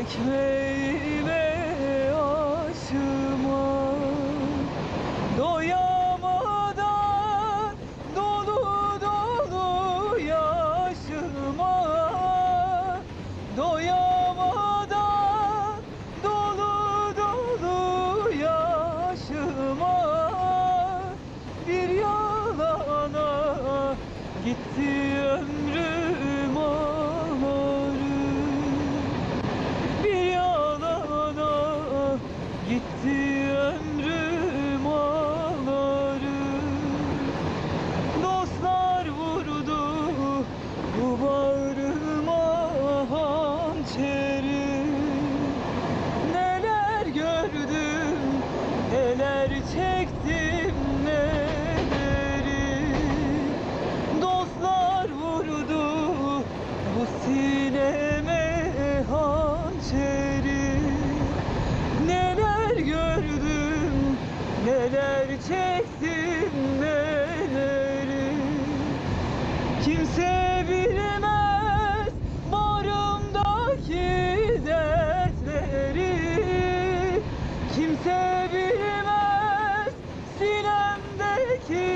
ekmeğime aşıma doyamadan dolu dolu yaşıma doyamadan dolu dolu yaşıma bir yalana gitti ömrüm ağlarım bir yalana gitti ömrüm ağlarım dostlar vurdu bu bağrıma hançeri neler gördüm neler çektim neleri dostlar vurdu bu sineme hançeri neler gördüm neler çektim neleri kimse bilmez bağrımdaki dertleri kimse bilmez sinemdeki